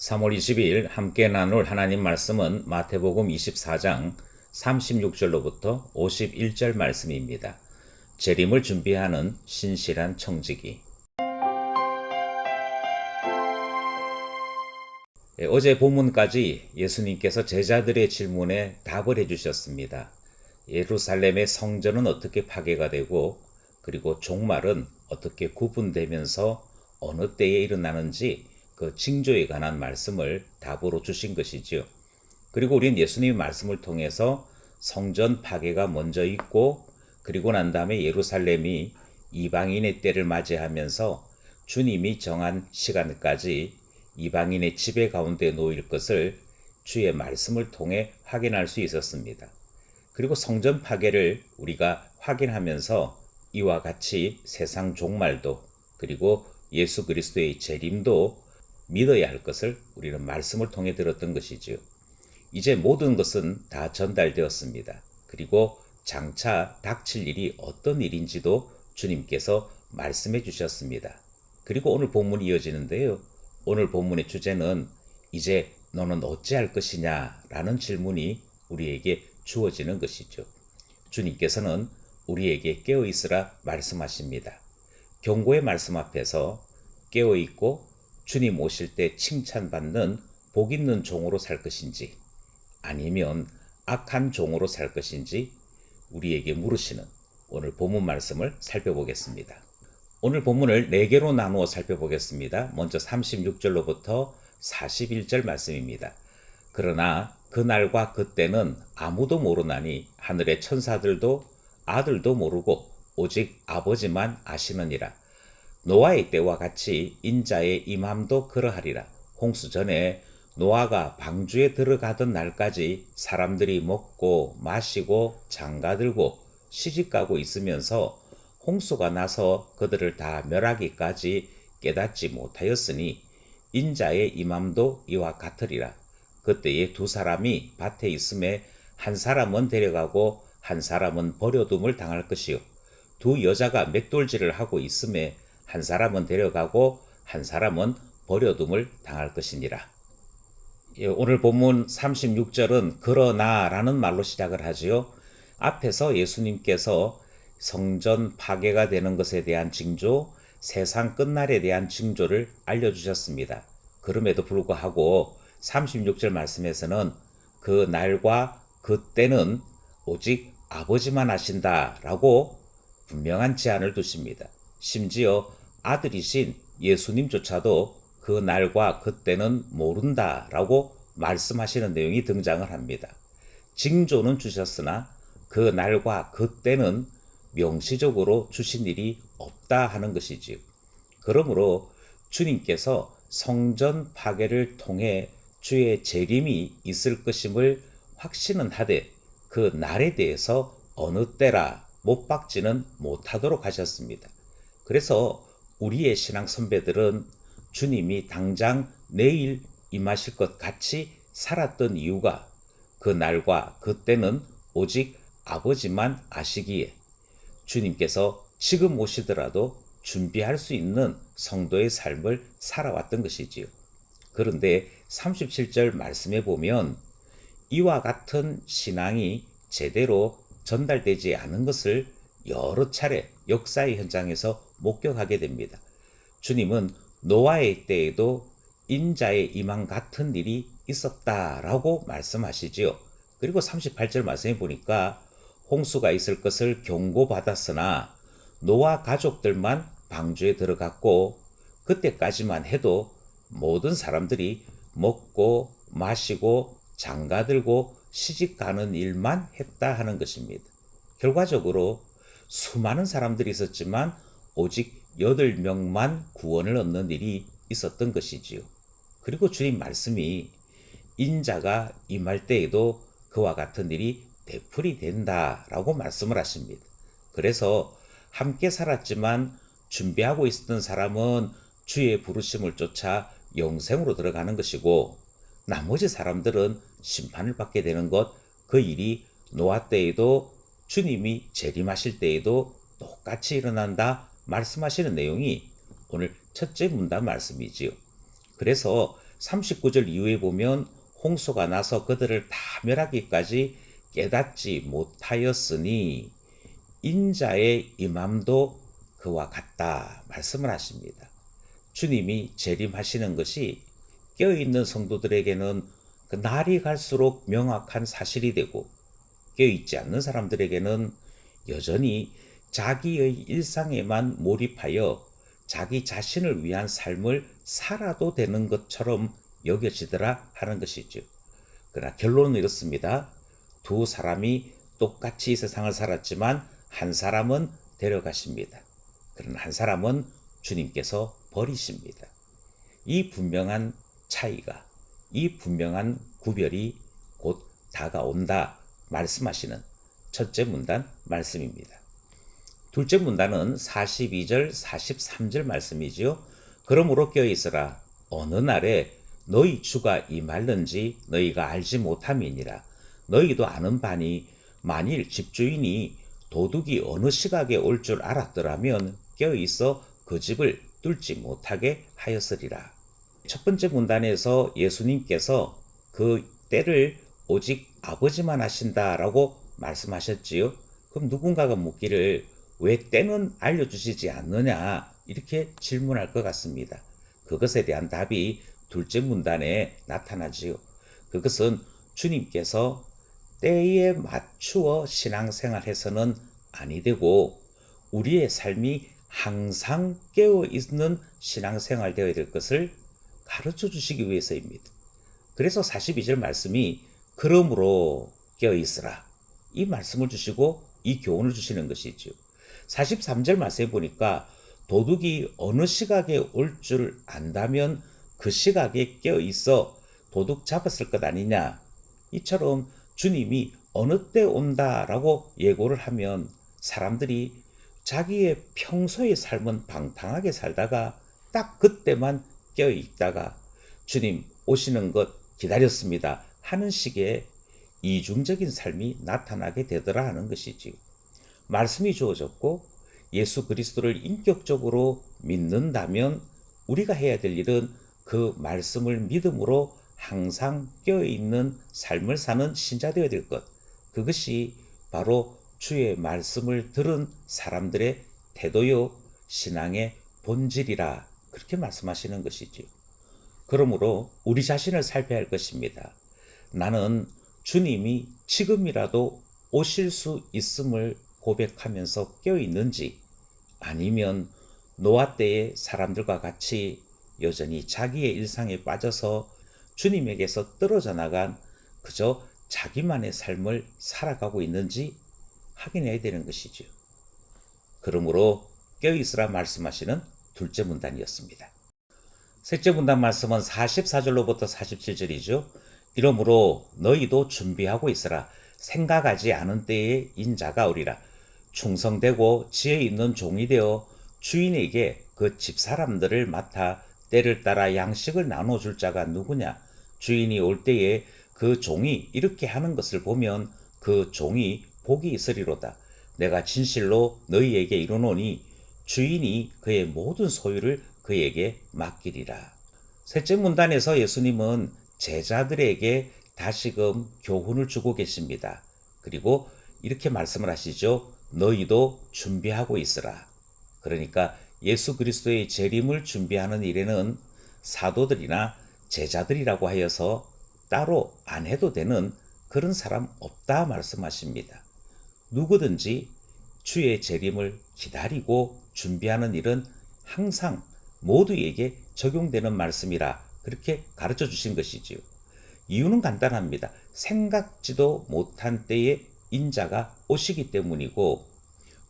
3월 22일 함께 나눌 하나님 말씀은 마태복음 24장 36절로부터 51절 말씀입니다. 재림을 준비하는 신실한 청지기. 어제 본문까지 예수님께서 제자들의 질문에 답을 해주셨습니다. 예루살렘의 성전은 어떻게 파괴가 되고 그리고 종말은 어떻게 구분되면서 어느 때에 일어나는지 그 징조에 관한 말씀을 답으로 주신 것이지요. 그리고 우리는 예수님의 말씀을 통해서 성전 파괴가 먼저 있고 그리고 난 다음에 예루살렘이 이방인의 때를 맞이하면서 주님이 정한 시간까지 이방인의 지배 가운데 놓일 것을 주의 말씀을 통해 확인할 수 있었습니다. 그리고 성전 파괴를 우리가 확인하면서 이와 같이 세상 종말도 그리고 예수 그리스도의 재림도 믿어야 할 것을 우리는 말씀을 통해 들었던 것이지요. 이제 모든 것은 다 전달되었습니다. 그리고 장차 닥칠 일이 어떤 일인지도 주님께서 말씀해 주셨습니다. 그리고 오늘 본문이 이어지는데요. 오늘 본문의 주제는 이제 너는 어찌할 것이냐 라는 질문이 우리에게 주어지는 것이죠. 주님께서는 우리에게 깨어있으라 말씀하십니다. 경고의 말씀 앞에서 깨어있고 주님 오실 때 칭찬받는 복 있는 종으로 살 것인지 아니면 악한 종으로 살 것인지 우리에게 물으시는 오늘 본문 말씀을 살펴보겠습니다. 오늘 본문을 4개로 나누어 살펴보겠습니다. 먼저 36절로부터 41절 말씀입니다. 그러나 그날과 그때는 아무도 모르나니 하늘의 천사들도 아들도 모르고 오직 아버지만 아시느니라. 노아의 때와 같이 인자의 임함도 그러하리라. 홍수 전에 노아가 방주에 들어가던 날까지 사람들이 먹고 마시고 장가들고 시집가고 있으면서 홍수가 나서 그들을 다 멸하기까지 깨닫지 못하였으니 인자의 임함도 이와 같으리라. 그때에 두 사람이 밭에 있음에 한 사람은 데려가고 한 사람은 버려둠을 당할 것이요 두 여자가 맷돌질을 하고 있음에 한 사람은 데려가고 한 사람은 버려둠을 당할 것이니라. 오늘 본문 36절은 그러나 라는 말로 시작을 하지요. 앞에서 예수님께서 성전 파괴가 되는 것에 대한 징조, 세상 끝날에 대한 징조를 알려주셨습니다. 그럼에도 불구하고 36절 말씀에서는 그 날과 그때는 오직 아버지만 아신다 라고 분명한 제한을 두십니다. 심지어 아들이신 예수님조차도 그 날과 그때는 모른다 라고 말씀하시는 내용이 등장을 합니다. 징조는 주셨으나 그 날과 그때는 명시적으로 주신 일이 없다 하는 것이지요. 그러므로 주님께서 성전 파괴를 통해 주의 재림이 있을 것임을 확신은 하되 그 날에 대해서 어느 때라 못 박지는 못하도록 하셨습니다. 그래서 우리의 신앙 선배들은 주님이 당장 내일 임하실 것 같이 살았던 이유가 그 날과 그때는 오직 아버지만 아시기에 주님께서 지금 오시더라도 준비할 수 있는 성도의 삶을 살아왔던 것이지요. 그런데 37절 말씀에 보면 이와 같은 신앙이 제대로 전달되지 않은 것을 여러 차례 역사의 현장에서 목격하게 됩니다. 주님은 노아의 때에도 인자의 임함 같은 일이 있었다라고 말씀하시지요. 그리고 38절 말씀해 보니까 홍수가 있을 것을 경고받았으나 노아 가족들만 방주에 들어갔고 그때까지만 해도 모든 사람들이 먹고 마시고 장가들고 시집가는 일만 했다 하는 것입니다. 결과적으로 수많은 사람들이 있었지만 오직 8명만 구원을 얻는 일이 있었던 것이지요. 그리고 주님 말씀이 인자가 임할 때에도 그와 같은 일이 되풀이 된다라고 말씀을 하십니다. 그래서 함께 살았지만 준비하고 있었던 사람은 주의 부르심을 쫓아 영생으로 들어가는 것이고 나머지 사람들은 심판을 받게 되는 것, 그 일이 노아 때에도 주님이 재림하실 때에도 똑같이 일어난다 말씀하시는 내용이 오늘 첫째 문답 말씀이지요. 그래서 39절 이후에 보면 홍수가 나서 그들을 다 멸하기까지 깨닫지 못하였으니 인자의 임함도 그와 같다 말씀을 하십니다. 주님이 재림하시는 것이 깨어있는 성도들에게는 그 날이 갈수록 명확한 사실이 되고, 깨어있지 않는 사람들에게는 여전히 자기의 일상에만 몰입하여 자기 자신을 위한 삶을 살아도 되는 것처럼 여겨지더라 하는 것이죠. 그러나 결론은 이렇습니다. 두 사람이 똑같이 이 세상을 살았지만 한 사람은 데려가십니다. 그러나 한 사람은 주님께서 버리십니다. 이 분명한 차이가, 이 분명한 구별이 곧 다가온다 말씀하시는 첫째 문단 말씀입니다. 둘째 문단은 42절, 43절 말씀이지요. 그러므로 깨어있으라. 어느 날에 너희 주가 임할는지 너희가 알지 못함이니라. 너희도 아는 바니 만일 집주인이 도둑이 어느 시각에 올 줄 알았더라면 깨어있어 그 집을 뚫지 못하게 하였으리라. 첫 번째 문단에서 예수님께서 그 때를 오직 아버지만 하신다라고 말씀하셨지요. 그럼 누군가가 묻기를 왜 때는 알려주시지 않느냐 이렇게 질문할 것 같습니다. 그것에 대한 답이 둘째 문단에 나타나지요. 그것은 주님께서 때에 맞추어 신앙생활해서는 아니 되고 우리의 삶이 항상 깨어있는 신앙생활 되어야 될 것을 가르쳐 주시기 위해서입니다. 그래서 42절 말씀이 그러므로 깨어있으라 이 말씀을 주시고 이 교훈을 주시는 것이죠. 43절 말씀에 보니까 도둑이 어느 시각에 올 줄 안다면 그 시각에 깨어있어 도둑 잡았을 것 아니냐. 이처럼 주님이 어느 때 온다라고 예고를 하면 사람들이 자기의 평소의 삶은 방탕하게 살다가 딱 그때만 깨어있다가 주님 오시는 것 기다렸습니다 하는 식의 이중적인 삶이 나타나게 되더라 하는 것이지. 말씀이 주어졌고 예수 그리스도를 인격적으로 믿는다면 우리가 해야 될 일은 그 말씀을 믿음으로 항상 깨어있는 삶을 사는 신자 되어야 될 것. 그것이 바로 주의 말씀을 들은 사람들의 태도요 신앙의 본질이라 그렇게 말씀하시는 것이지요. 그러므로 우리 자신을 살펴야 할 것입니다. 나는 주님이 지금이라도 오실 수 있음을 고백하면서 깨어있는지 아니면 노아 때의 사람들과 같이 여전히 자기의 일상에 빠져서 주님에게서 떨어져 나간 그저 자기만의 삶을 살아가고 있는지 확인해야 되는 것이죠. 그러므로 깨어있으라 말씀하시는 둘째 문단이었습니다. 셋째 문단 말씀은 44절로부터 47절이죠. 이러므로 너희도 준비하고 있으라. 생각하지 않은 때에 인자가 오리라. 충성되고 지혜 있는 종이 되어 주인에게 그 집사람들을 맡아 때를 따라 양식을 나눠줄 자가 누구냐. 주인이 올 때에 그 종이 이렇게 하는 것을 보면 그 종이 복이 있으리로다. 내가 진실로 너희에게 이르노니 주인이 그의 모든 소유를 그에게 맡기리라. 셋째 문단에서 예수님은 제자들에게 다시금 교훈을 주고 계십니다. 그리고 이렇게 말씀을 하시죠. 너희도 준비하고 있으라. 그러니까 예수 그리스도의 재림을 준비하는 일에는 사도들이나 제자들이라고 하여서 따로 안 해도 되는 그런 사람 없다 말씀하십니다. 누구든지 주의 재림을 기다리고 준비하는 일은 항상 모두에게 적용되는 말씀이라 그렇게 가르쳐 주신 것이지요. 이유는 간단합니다. 생각지도 못한 때에 인자가 오시기 때문이고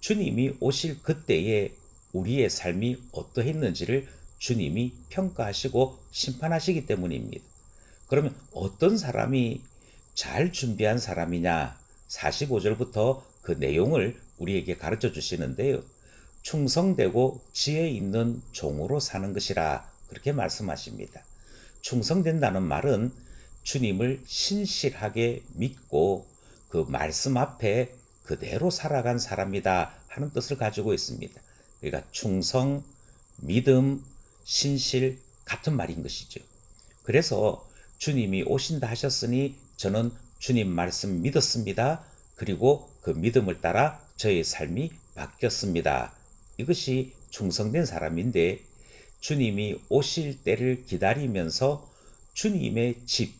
주님이 오실 그때에 우리의 삶이 어떠했는지를 주님이 평가하시고 심판하시기 때문입니다. 그러면 어떤 사람이 잘 준비한 사람이냐? 45절부터 그 내용을 우리에게 가르쳐 주시는데요. 충성되고 지혜 있는 종으로 사는 것이라 그렇게 말씀하십니다. 충성된다는 말은 주님을 신실하게 믿고 그 말씀 앞에 그대로 살아간 사람이다 하는 뜻을 가지고 있습니다. 그러니까 충성, 믿음, 신실 같은 말인 것이죠. 그래서 주님이 오신다 하셨으니 저는 주님 말씀 믿었습니다. 그리고 그 믿음을 따라 저의 삶이 바뀌었습니다. 이것이 충성된 사람인데, 주님이 오실 때를 기다리면서 주님의 집,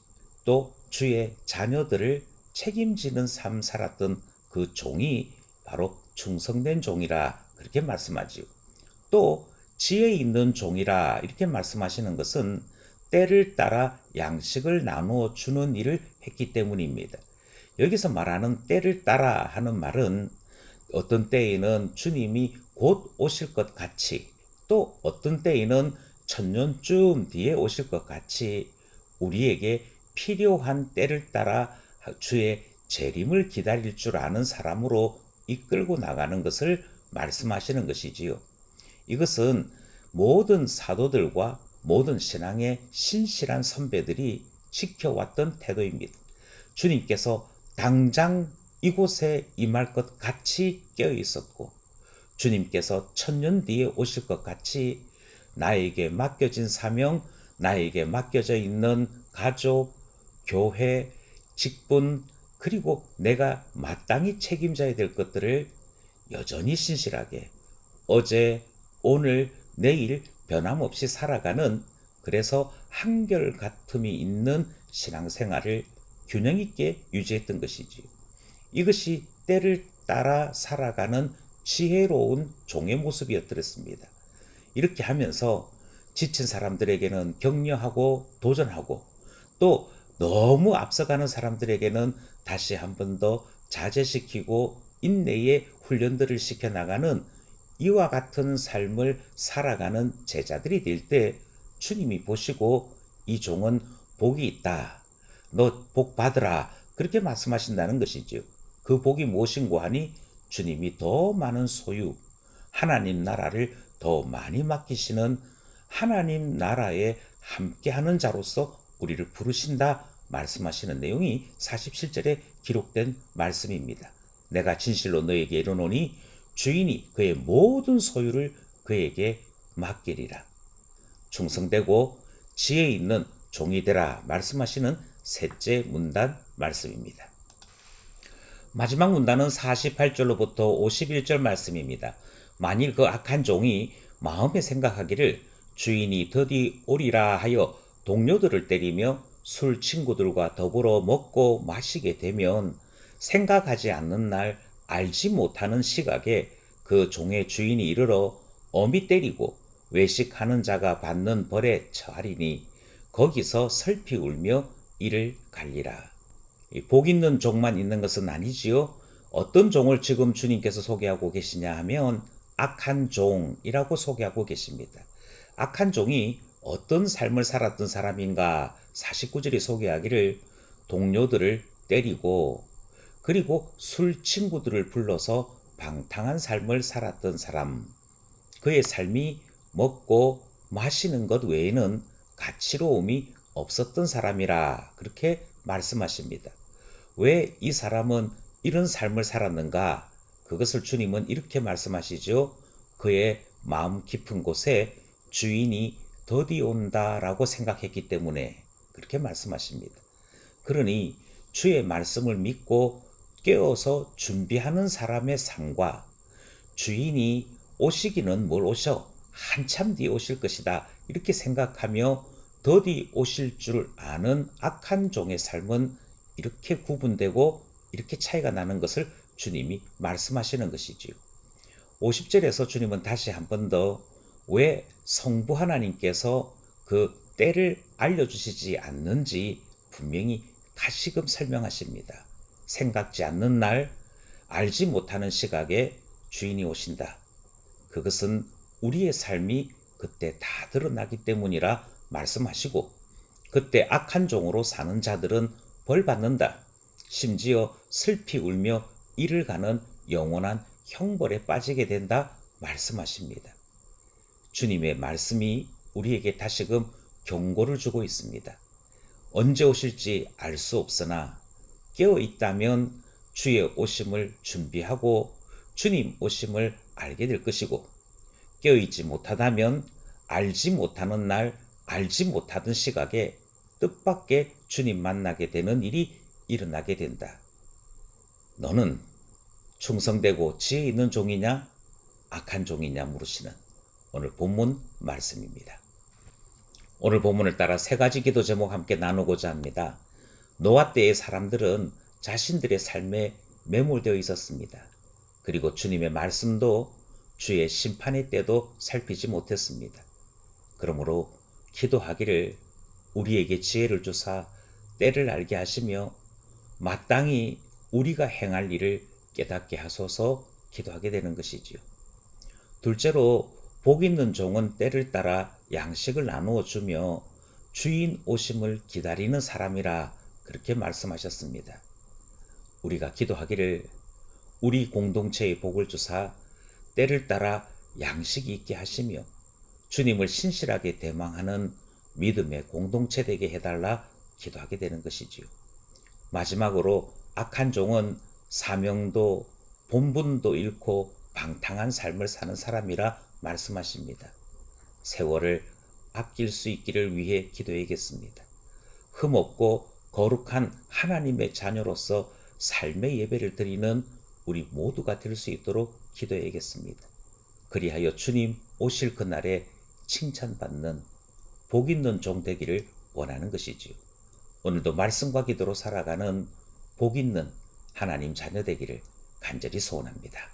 또 주의 자녀들을 책임지는 삶 살았던 그 종이 바로 충성된 종이라 그렇게 말씀하지요. 또 지혜 있는 종이라 이렇게 말씀하시는 것은 때를 따라 양식을 나누어 주는 일을 했기 때문입니다. 여기서 말하는 때를 따라 하는 말은 어떤 때에는 주님이 곧 오실 것 같이, 또 어떤 때에는 천년쯤 뒤에 오실 것 같이 우리에게 필요한 때를 따라 주의 재림을 기다릴 줄 아는 사람으로 이끌고 나가는 것을 말씀하시는 것이지요. 이것은 모든 사도들과 모든 신앙의 신실한 선배들이 지켜왔던 태도입니다. 주님께서 당장 이곳에 임할 것 같이 깨어 있었고, 주님께서 천년 뒤에 오실 것 같이 나에게 맡겨진 사명, 나에게 맡겨져 있는 가족, 교회, 직분, 그리고 내가 마땅히 책임져야 될 것들을 여전히 신실하게 어제, 오늘, 내일 변함없이 살아가는, 그래서 한결같음이 있는 신앙생활을 균형 있게 유지했던 것이지요. 이것이 때를 따라 살아가는 지혜로운 종의 모습이었더랬습니다. 이렇게 하면서 지친 사람들에게는 격려하고 도전하고, 또 너무 앞서가는 사람들에게는 다시 한 번 더 자제시키고 인내의 훈련들을 시켜나가는 이와 같은 삶을 살아가는 제자들이 될 때 주님이 보시고 이 종은 복이 있다, 너 복 받으라, 그렇게 말씀하신다는 것이지요. 그 복이 무엇인고 하니 주님이 더 많은 소유, 하나님 나라를 더 많이 맡기시는 하나님 나라에 함께하는 자로서 우리를 부르신다 말씀하시는 내용이 47절에 기록된 말씀입니다. 내가 진실로 너에게 이르노니 주인이 그의 모든 소유를 그에게 맡기리라. 충성되고 지혜 있는 종이 되라 말씀하시는 셋째 문단 말씀입니다. 마지막 문단은 48절로부터 51절 말씀입니다. 만일 그 악한 종이 마음에 생각하기를 주인이 더디 오리라 하여 동료들을 때리며 술 친구들과 더불어 먹고 마시게 되면 생각하지 않는 날, 알지 못하는 시각에 그 종의 주인이 이르러 엄히 때리고 외식하는 자가 받는 벌에 처하리니 거기서 슬피 울며 이를 갈리라. 복 있는 종만 있는 것은 아니지요. 어떤 종을 지금 주님께서 소개하고 계시냐 하면 악한 종이라고 소개하고 계십니다. 악한 종이 어떤 삶을 살았던 사람인가 49절이 소개하기를 동료들을 때리고, 그리고 술 친구들을 불러서 방탕한 삶을 살았던 사람, 그의 삶이 먹고 마시는 것 외에는 가치로움이 없었던 사람이라 그렇게 말씀하십니다. 왜 이 사람은 이런 삶을 살았는가? 그것을 주님은 이렇게 말씀하시죠. 그의 마음 깊은 곳에 주인이 더디 온다라고 생각했기 때문에 그렇게 말씀하십니다. 그러니 주의 말씀을 믿고 깨어서 준비하는 사람의 삶과 주인이 오시기는 뭘 오셔? 한참 뒤에 오실 것이다, 이렇게 생각하며 더디 오실 줄 아는 악한 종의 삶은 이렇게 구분되고 이렇게 차이가 나는 것을 주님이 말씀하시는 것이지요. 50절에서 주님은 다시 한 번 더 왜 성부 하나님께서 그 때를 알려주시지 않는지 분명히 다시금 설명하십니다. 생각지 않는 날, 알지 못하는 시각에 주인이 오신다. 그것은 우리의 삶이 그때 다 드러나기 때문이라 말씀하시고, 그때 악한 종으로 사는 자들은 벌 받는다. 심지어 슬피 울며 이를 가는 영원한 형벌에 빠지게 된다 말씀하십니다. 주님의 말씀이 우리에게 다시금 경고를 주고 있습니다. 언제 오실지 알 수 없으나 깨어 있다면 주의 오심을 준비하고 주님 오심을 알게 될 것이고, 깨어 있지 못하다면 알지 못하는 날, 알지 못하던 시각에 뜻밖의 주님 만나게 되는 일이 일어나게 된다. 너는 충성되고 지혜 있는 종이냐 악한 종이냐 물으시는 오늘 본문 말씀입니다. 오늘 본문을 따라 세 가지 기도 제목 함께 나누고자 합니다. 노아 때의 사람들은 자신들의 삶에 매몰되어 있었습니다. 그리고 주님의 말씀도 주의 심판의 때도 살피지 못했습니다. 그러므로 기도하기를 우리에게 지혜를 주사 때를 알게 하시며 마땅히 우리가 행할 일을 깨닫게 하소서 기도하게 되는 것이지요. 둘째로 복 있는 종은 때를 따라 양식을 나누어 주며 주인 오심을 기다리는 사람이라 그렇게 말씀하셨습니다. 우리가 기도하기를 우리 공동체의 복을 주사 때를 따라 양식이 있게 하시며 주님을 신실하게 대망하는 믿음의 공동체 되게 해달라 기도하게 되는 것이지요. 마지막으로 악한 종은 사명도 본분도 잃고 방탕한 삶을 사는 사람이라 말씀하십니다. 세월을 아낄 수 있기를 위해 기도해야겠습니다. 흠없고 거룩한 하나님의 자녀로서 삶의 예배를 드리는 우리 모두가 될 수 있도록 기도해야겠습니다. 그리하여 주님 오실 그날에 칭찬받는 복 있는 종 되기를 원하는 것이지요. 오늘도 말씀과 기도로 살아가는 복 있는 하나님 자녀 되기를 간절히 소원합니다.